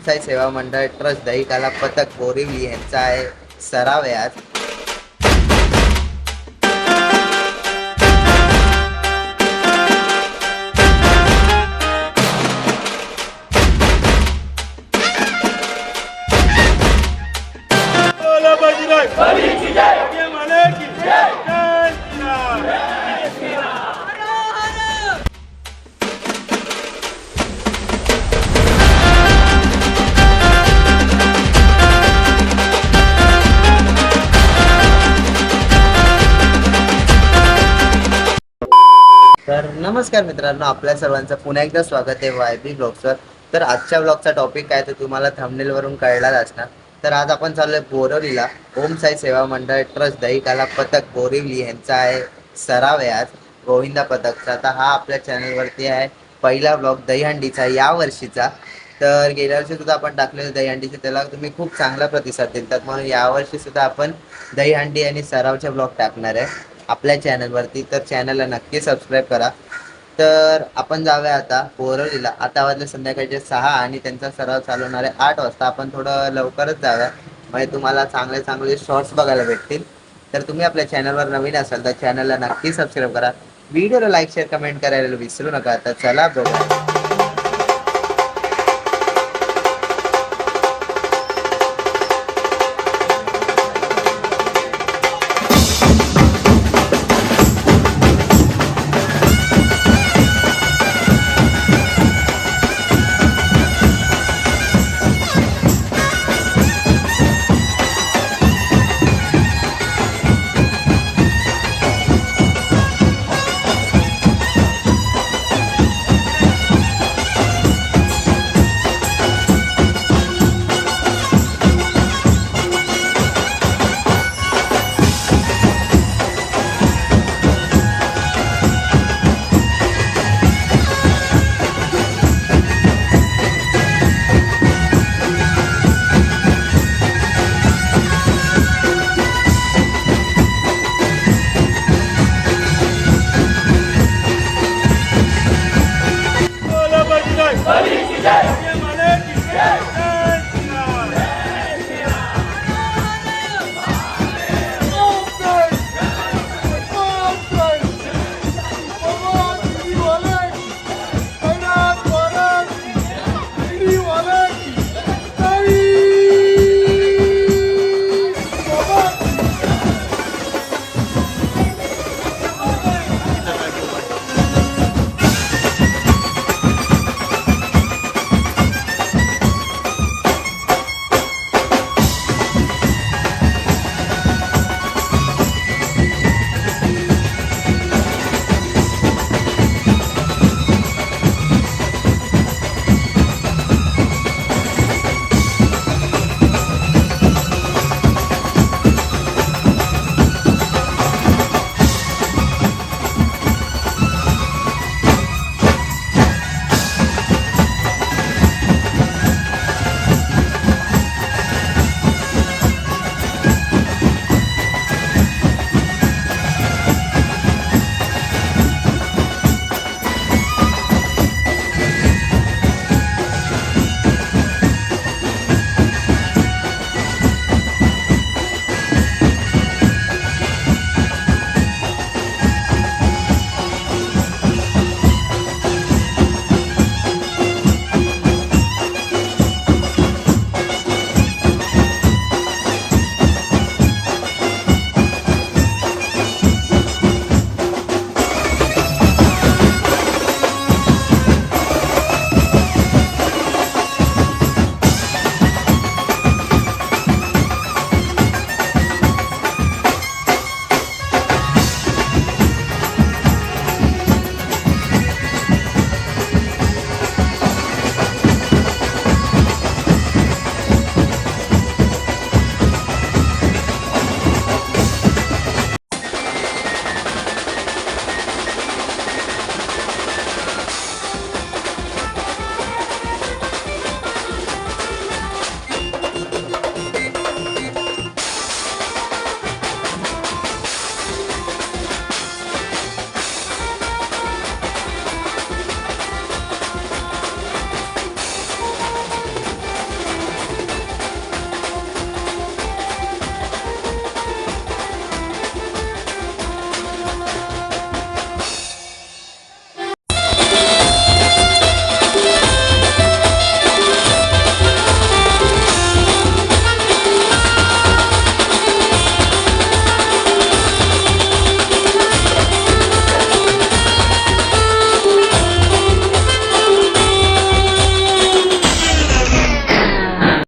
साई सेवा मंडळ ट्रस्ट दहीकाला पथक बोरिवली यांचा आहे सराव आहे आज. तर नमस्कार मित्रांनो, आपल्या सर्वांचं पुन्हा एकदा स्वागत आहे वायबी ब्लॉग्सवर. तर आजच्या ब्लॉगचा टॉपिक काय तर तुम्हाला थंबनेलवरून कळलाच असणार. तर आज आपण चाललोय बोरिवलीला. ओम साई सेवा मंडळ ट्रस्ट दहीकाला पथक बोरिवली यांचा आहे सराव आहे आज गोविंदा पथकचा. आता हा आपल्या चॅनलवरती आहे पहिला ब्लॉग दहीहंडीचा या वर्षीचा. तर गेल्या वर्षी सुद्धा आपण टाकलेलं दहीहंडीचे, त्याला तुम्ही खूप चांगला प्रतिसाद दिलतात, म्हणून यावर्षी सुद्धा आपण दहीहंडी आणि सरावचे ब्लॉग टाकणार आहे आपल्या चॅनलवरती. तर चॅनलला नक्की सबस्क्राईब करा. तर आपण जाऊया आता बोरिवलीला. आता वाजले संध्याकाळचे 6 आणि त्यांचा सराव चालू होणार आहे 8 वाजता. आपण थोडं लवकरच जाऊया, म्हणजे तुम्हाला चांगले चांगले शॉर्ट्स बघायला भेटतील. तर तुम्ही आपल्या चॅनलवर नवीन असाल तर चॅनलला नक्की सबस्क्राईब करा. व्हिडिओला लाईक शेअर कमेंट करायला विसरू नका. तर चला बघा.